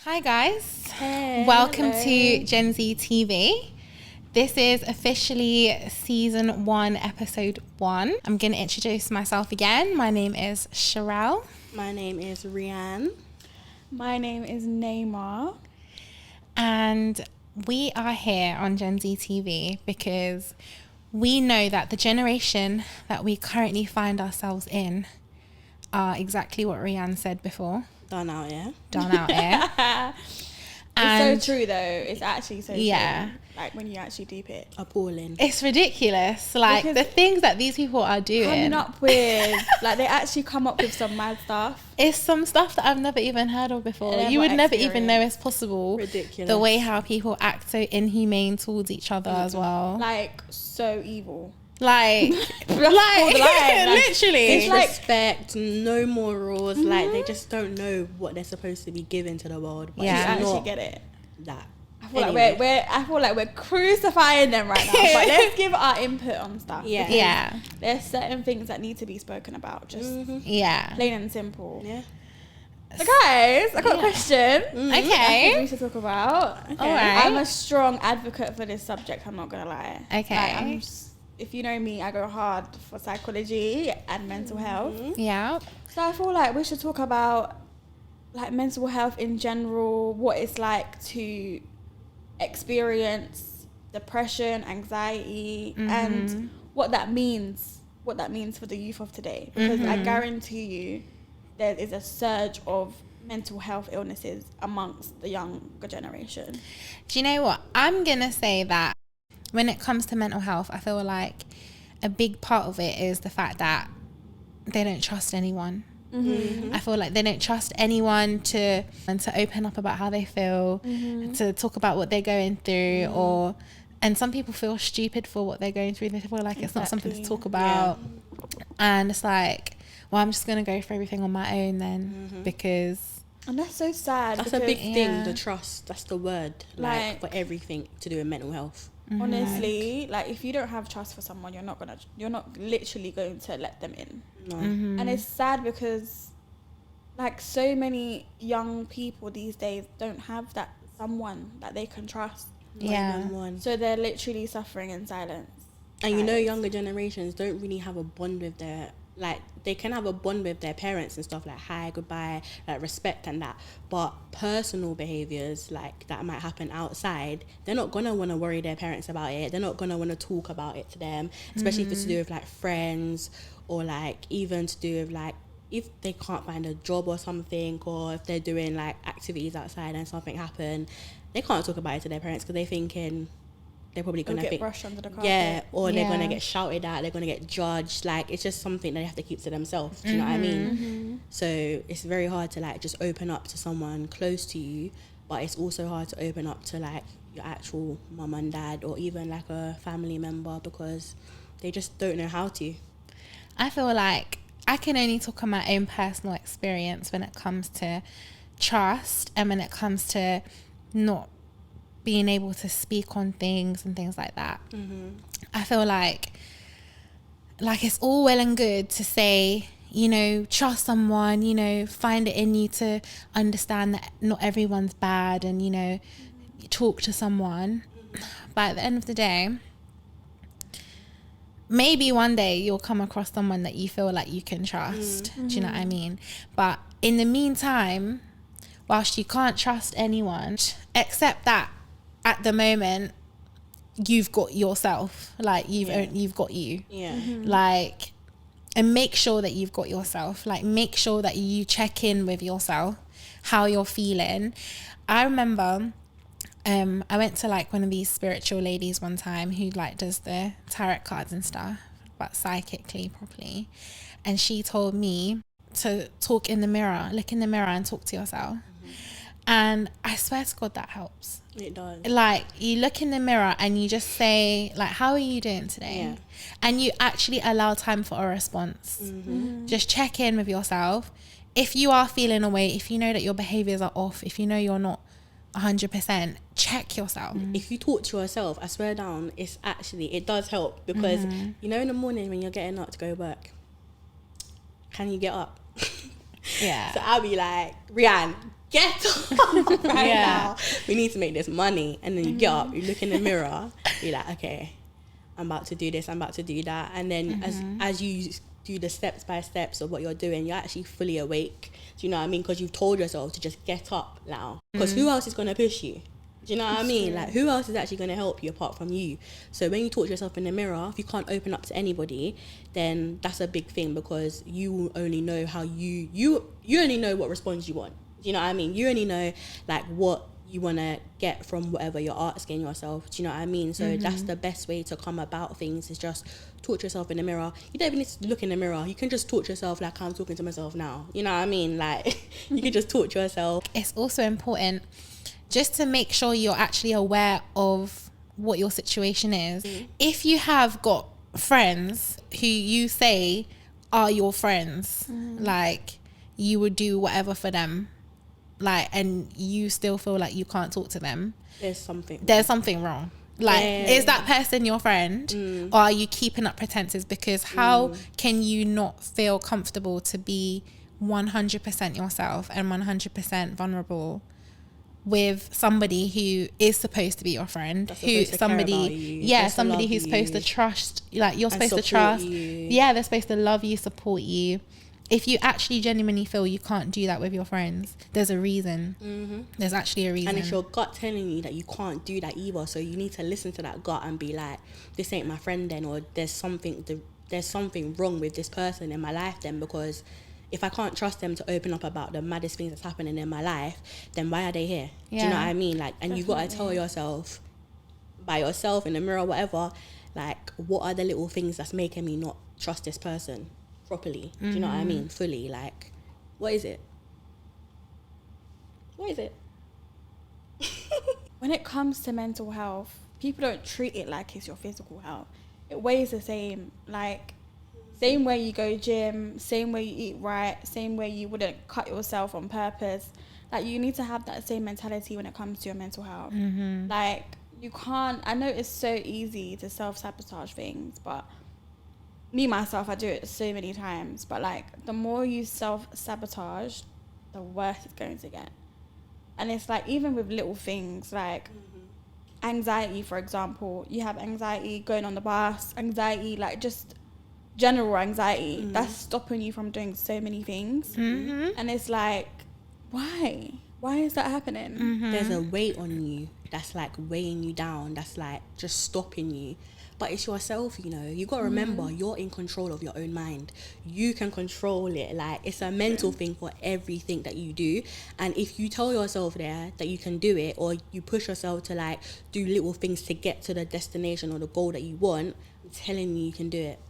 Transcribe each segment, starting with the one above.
Hi guys, Hey, welcome hello. to Gen Z TV. This is officially season 1, episode 1. I'm going to introduce myself again. My name is Sherelle. My name is Rianne. My name is Neymar. And we are here on Gen Z TV because we know that the generation that we currently find ourselves in are exactly what Rianne said before. Done out, yeah? Done out here. It's so true though. It's actually so Yeah. true. Like when you actually deep it. Appalling. It's ridiculous. Like Because the things that these people are doing. Coming up with, like they actually come up with some mad stuff. It's some stuff that I've never even heard of before. Never You would never even know experienced. it's possible. Ridiculous. The way how people act so inhumane towards each other as well. Like so evil. Like, borderline, like, literally. it's like- Disrespect, no morals. Like, they just don't know what they're supposed to be giving to the world. But Yeah. You it's actually not get it. that. I feel Anyway. like we're crucifying them right now. But let's give our input on stuff. Yeah. because Yeah, There's certain things that need to be spoken about. Just yeah. plain and simple. Yeah. So guys, I got a Yeah. question. I think Okay. we should talk about. All right. I'm a strong advocate for this subject. I'm not gonna lie. Okay. Like, if you know me, I go hard for psychology and mental health. Yeah. So I feel like we should talk about like mental health in general, what it's like to experience depression, anxiety, and what that means. What that means for the youth of today. Because I guarantee you, there is a surge of mental health illnesses amongst the younger generation. Do you know what? I'm going to say that when it comes to mental health, I feel like a big part of it is the fact that they don't trust anyone. I feel like they don't trust anyone to open up about how they feel, to talk about what they're going through, and some people feel stupid for what they're going through. They feel like it's not something to talk about. And it's like, well, I'm just going to go for everything on my own then because... And that's so sad. That's a because big Yeah. thing, the trust. That's the word. Like- For everything to do with mental health. honestly, like if you don't have trust for someone, you're not literally going to let them in. No. And it's sad because like so many young people these days don't have that someone that they can trust. Yeah. One. So they're literally suffering in silence. And you know, younger generations don't really have a bond with their, like, they can have a bond with their parents and stuff, like hi, goodbye, like respect and that. But personal behaviors, like, that might happen outside, they're not gonna want to worry their parents about it. They're not gonna want to talk about it to them, especially if it's to do with, like, friends or, like, even to do with, like, if they can't find a job or something, or if they're doing, like, activities outside and something happen, they can't talk about it to their parents because they're thinking... they're probably They'll gonna get think, brushed under the carpet. yeah, or they're Yeah. gonna get shouted at, they're gonna get judged. Like, it's just something they have to keep to themselves. Do you know what I mean? So it's very hard to like just open up to someone close to you, but it's also hard to open up to like your actual mum and dad or even like a family member because they just don't know how to. I feel like I can only talk on my own personal experience when it comes to trust and when it comes to not being able to speak on things and things like that. I feel like it's all well and good to say, you know, trust someone, you know, find it in you to understand that not everyone's bad and, you know, talk to someone. But at the end of the day, maybe one day you'll come across someone that you feel like you can trust. Do you know what I mean? But in the meantime, whilst you can't trust anyone, accept that at the moment you've got yourself, like you've got you, Yeah. like, and make sure that you've got yourself, like make sure that you check in with yourself, how you're feeling. I remember I went to like one of these spiritual ladies one time who like does the tarot cards and stuff, but psychically properly, and she told me to talk in the mirror, look in the mirror and talk to yourself. And I swear to God that helps. It does. Like you look in the mirror and you just say like, how are you doing today? Yeah. And you actually allow time for a response. Just check in with yourself. If you are feeling away, if you know that your behaviors are off, if you know you're not 100%, check yourself. If you talk to yourself, I swear down, it does help because you know in the morning when you're getting up to go work, can you get up? Yeah. So I'll be like, Rianne, get up right Yeah. now. We need to make this money. And then you get up, you look in the mirror, you're like, okay, I'm about to do this, I'm about to do that. And then as you do the steps by steps of what you're doing, you're actually fully awake. Do you know what I mean? Because you've told yourself to just get up now. Because who else is going to push you? Do you know what I mean? Like, who else is actually going to help you apart from you? So when you talk to yourself in the mirror, if you can't open up to anybody, then that's a big thing, because you only know how you only know what response you want. Do you know what I mean? You only know like what you want to get from whatever you're asking yourself. Do you know what I mean? So that's the best way to come about things, is just talk to yourself in the mirror. You don't even need to look in the mirror. You can just talk to yourself like I'm talking to myself now. You know what I mean? Like, you can just talk to yourself. It's also important just to make sure you're actually aware of what your situation is. If you have got friends who you say are your friends, like you would do whatever for them, like, and you still feel like you can't talk to them, there's something wrong. Like, is that person your friend, or are you keeping up pretenses? Because how can you not feel comfortable to be 100% yourself and 100% vulnerable with somebody who is supposed to be your friend, who's somebody who's supposed to trust, like you're supposed to trust you. They're supposed to love you, support you. If you actually genuinely feel you can't do that with your friends, there's a reason. There's actually a reason. And it's your gut telling you that you can't do that either. So you need to listen to that gut and be like, this ain't my friend then, or there's something wrong with this person in my life then, because if I can't trust them to open up about the maddest things that's happening in my life, then why are they here? Do you know what I mean? Like, and you got to tell yourself, by yourself, in the mirror, whatever, like, what are the little things that's making me not trust this person properly? Do you know what I mean? Fully. Like, what is it? When it comes to mental health, people don't treat it like it's your physical health. It weighs the same. Like, same way you go gym, same way you eat right, same way you wouldn't cut yourself on purpose. Like, you need to have that same mentality when it comes to your mental health. Like, you can't, I know it's so easy to self-sabotage things, but me, myself, I do it so many times. But, like, the more you self-sabotage, the worse it's going to get. And it's like, even with little things, like anxiety, for example. You have anxiety going on the bus, anxiety, like, just general anxiety that's stopping you from doing so many things. And it's like, why is that happening? There's a weight on you that's like weighing you down, that's like just stopping you, but it's yourself. You know, you got to remember, you're in control of your own mind. You can control it. Like, it's a mental thing for everything that you do. And if you tell yourself there that you can do it, or you push yourself to like do little things to get to the destination or the goal that you want, I'm telling you, you can do it.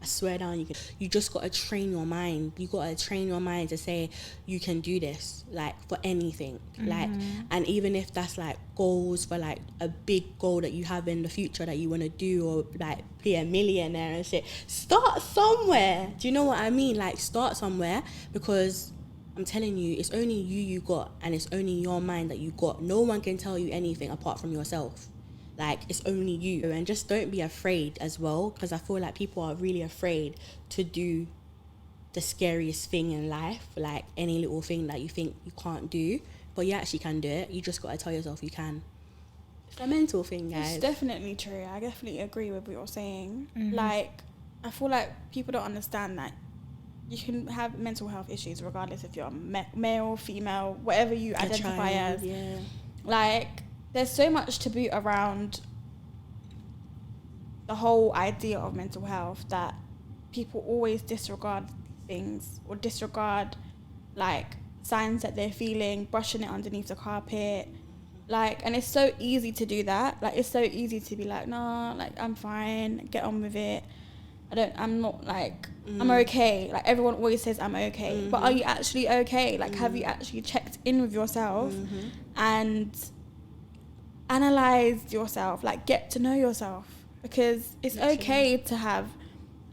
I swear down, you can. You just got to train your mind. You got to train your mind to say you can do this, like, for anything. Like, and even if that's like goals for like a big goal that you have in the future that you want to do, or like be a millionaire and shit, start somewhere. Do you know what I mean? Like, start somewhere, because I'm telling you, it's only you got, and it's only your mind that you got. No one can tell you anything apart from yourself. Like, it's only you. And just don't be afraid as well, because I feel like people are really afraid to do the scariest thing in life, like any little thing that you think you can't do, but you actually can do it. You just got to tell yourself you can. It's a mental thing, guys. It's definitely true. I definitely agree with what you're saying. Like, I feel like people don't understand that you can have mental health issues regardless if you're male, female, whatever you identify as. Like, there's so much taboo around the whole idea of mental health that people always disregard things, or disregard like signs that they're feeling, brushing it underneath the carpet. Like, and it's so easy to do that. Like, it's so easy to be like, no, like, I'm fine, get on with it. I'm not like, I'm okay. Like, everyone always says I'm okay. But are you actually okay? Like, have you actually checked in with yourself and analyze yourself, like, get to know yourself? Because it's okay to have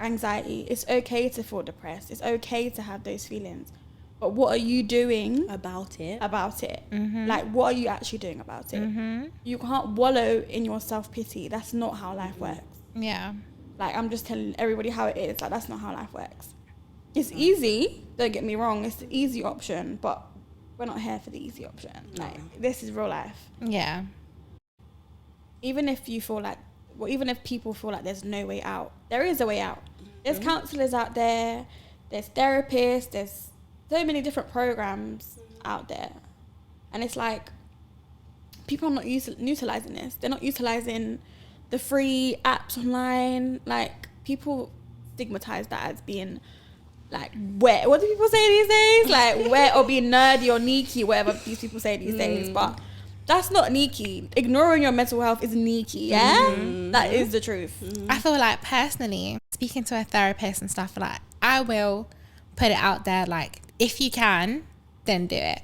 anxiety, it's okay to feel depressed, it's okay to have those feelings, but what are you doing about it? Like, what are you actually doing about it? You can't wallow in your self-pity. That's not how life works. Like, I'm just telling everybody how it is. Like, that's not how life works. It's easy, don't get me wrong, it's the easy option, but we're not here for the easy option. Like, this is real life. Yeah. Even if you feel like, well, even if people feel like there's no way out, there is a way out. There's counsellors out there, there's therapists, there's so many different programs out there. And it's like, people are not utilising this. They're not utilising the free apps online. Like, people stigmatise that as being like wet. What do people say these days? Like wet or being nerdy or neaky, whatever these people say these days. But that's not neaky. Ignoring your mental health is neaky, yeah? That is the truth. I feel like, personally, speaking to a therapist and stuff, like, I will put it out there, like, if you can, then do it.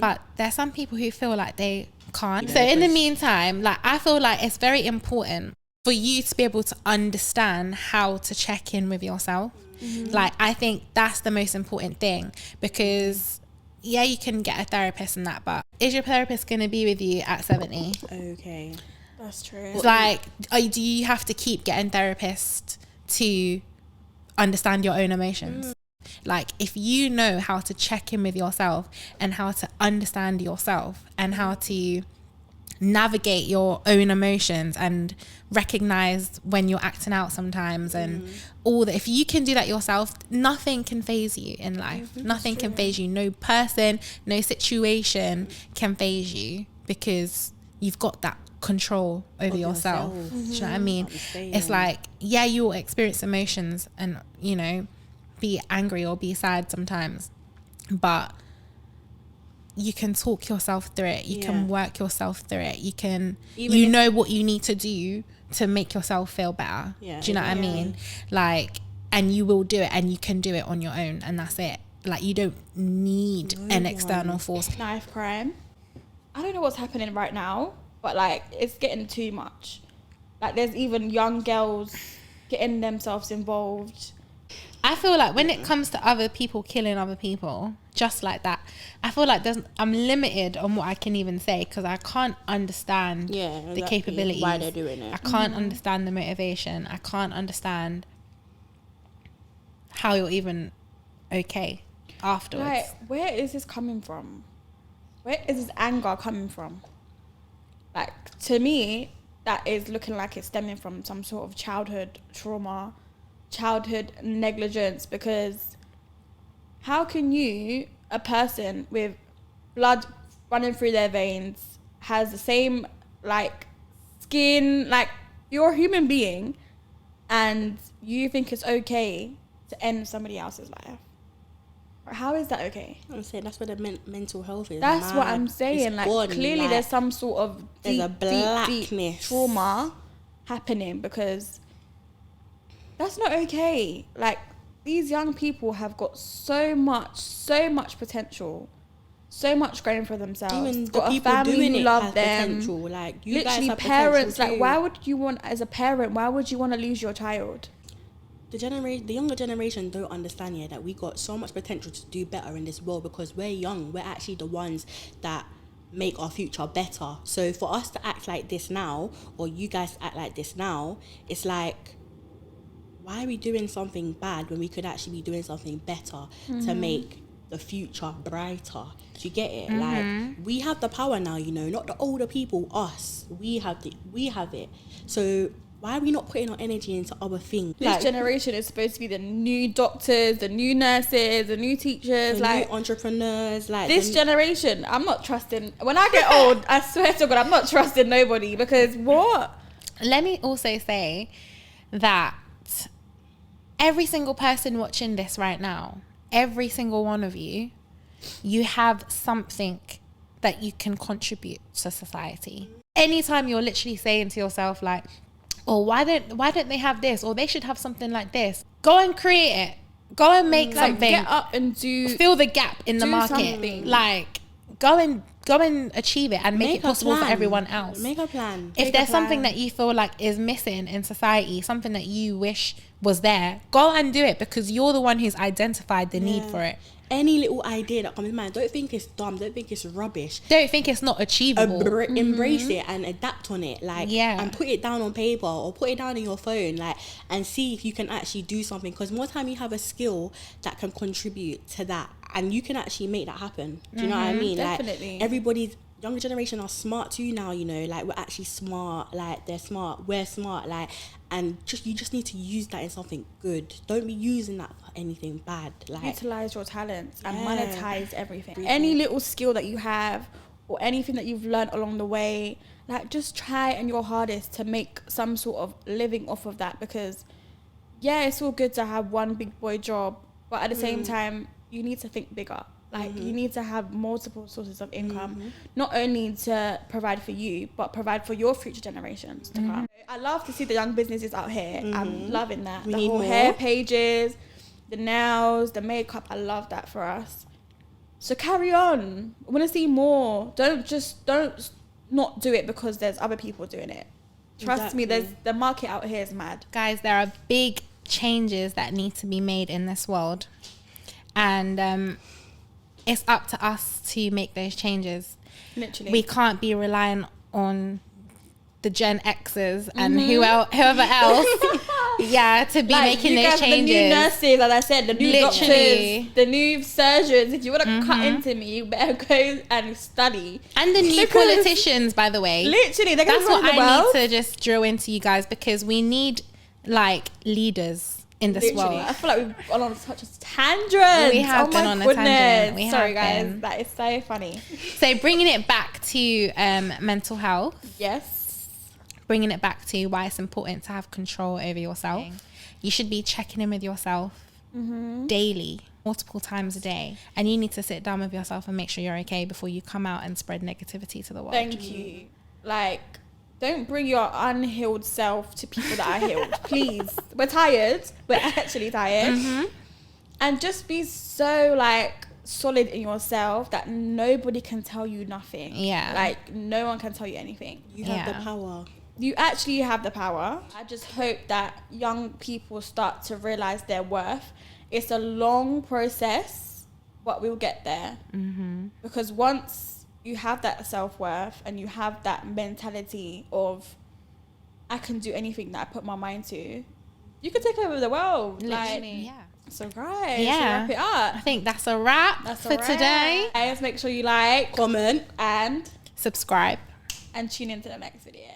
But there's some people who feel like they can't. So in the meantime, like, I feel like it's very important for you to be able to understand how to check in with yourself. Like, I think that's the most important thing, because yeah, you can get a therapist and that, but is your therapist going to be with you at 70? Okay, that's true. It's like, do you have to keep getting therapists to understand your own emotions? Like, if you know how to check in with yourself and how to understand yourself and how to navigate your own emotions and recognize when you're acting out sometimes and all that, if you can do that yourself, nothing can faze you in life. Nothing can faze you. No person, no situation can faze you, because you've got that control over yourself. Do you know what I mean? It's like, yeah, you'll experience emotions and, you know, be angry or be sad sometimes, but you can talk yourself through it. You can work yourself through it. You can, you know what you need to do to make yourself feel better. Do you know what I mean? Like, and you will do it, and you can do it on your own, and that's it. Like, you don't need an external force. Knife crime. I don't know what's happening right now, but like, it's getting too much. Like, there's even young girls getting themselves involved. I feel like when it comes to other people killing other people, just like that, I feel like I'm limited on what I can even say, because I can't understand the capabilities. Why they're doing it. I can't understand the motivation. I can't understand how you're even okay afterwards. Like, where is this coming from? Where is this anger coming from? Like, to me, that is looking like it's stemming from some sort of childhood trauma, childhood negligence, because how can you, a person with blood running through their veins, has the same like skin, like, you're a human being, and you think it's okay to end somebody else's life? How is that okay? I'm saying that's where the mental health is. That's what I'm saying. Like, clearly there's some sort of deep trauma happening, because that's not okay. Like, these young people have got so much potential, so much going for themselves. Even got the a people family doing who it love have them. potential. Like, you literally, guys have parents. potential Like, too. why would you want, as a parent, why would you want to lose your child? The younger generation don't understand that we got so much potential to do better in this world, because we're young. We're actually the ones that make our future better. So for us to act like this now, or you guys to act like this now, it's like, why are we doing something bad when we could actually be doing something better to make the future brighter? Do you get it? Like, we have the power now, you know, not the older people, us. We have it. So why are we not putting our energy into other things? This generation is supposed to be the new doctors, the new nurses, the new teachers, the like new entrepreneurs. Like, this generation, I'm not trusting. When I get old, I swear to God, I'm not trusting nobody, because what? Let me also say that every single person watching this right now, every single one of you, you have something that you can contribute to society. Anytime you're literally saying to yourself, like, oh, why don't they have this, or they should have something like this, go and create it. Go and make something. Get up and fill the gap in the market. Something. Like, go and achieve it and make it possible for everyone else. Make a plan. If there's something that you feel like is missing in society, something that you wish was there, go and do it, because you're the one who's identified the need for it. Any little idea that comes to mind, don't think it's dumb, don't think it's rubbish. Don't think it's not achievable. Embrace it and adapt on it, like, and put it down on paper or put it down on your phone, like, and see if you can actually do something. Because more time you have a skill that can contribute to that and you can actually make that happen. Do you know what I mean? Definitely. Like, everybody's younger generation are smart too now, you know, like we're actually smart, like they're smart, we're smart, like, and you just need to use that in something good. Don't be using that for anything bad. Like, utilize your talents and monetize everything. Any little skill that you have or anything that you've learned along the way, like just try and your hardest to make some sort of living off of that, because yeah, it's all good to have one big boy job, but at the same time you need to think bigger. Like you need to have multiple sources of income, not only to provide for you, but provide for your future generations to come. I love to see the young businesses out here. I'm loving that. We the need whole more hair pages, the nails, the makeup. I love that for us. So carry on. I want to see more. Don't not do it because there's other people doing it. Trust me, there's the market out here is mad. Guys, there are big changes that need to be made in this world. And it's up to us to make those changes. Literally. We can't be relying on the Gen X's and whoever else to be like, making you those guys, changes. The new nurses, as I said, the new Literally. doctors, the new surgeons. If you want to cut into me, you better go and study. And the new politicians, by the way. Literally, they're going to That's what run the I world. need to just drill into you guys, because we need like leaders in this Literally. world. I feel like we've gone on such a tangent. We have been on a tangent. Sorry, guys. That is so funny. So bringing it back to mental health. Yes. Bringing it back to why it's important to have control over yourself. You should be checking in with yourself daily, multiple times a day. And you need to sit down with yourself and make sure you're okay before you come out and spread negativity to the world. Thank you. Like, don't bring your unhealed self to people that are healed. Please. We're tired. We're actually tired. And just be so, like, solid in yourself that nobody can tell you nothing. Yeah. Like, no one can tell you anything. you have the power. You actually have the power. I just hope that young people start to realize their worth. It's a long process, but we'll get there. Because once you have that self-worth and you have that mentality of, I can do anything that I put my mind to, you can take over the world. Literally. Like, so guys, to wrap it up. I think that's a wrap for today. Guys, make sure you like, Comment and subscribe, and tune into the next video.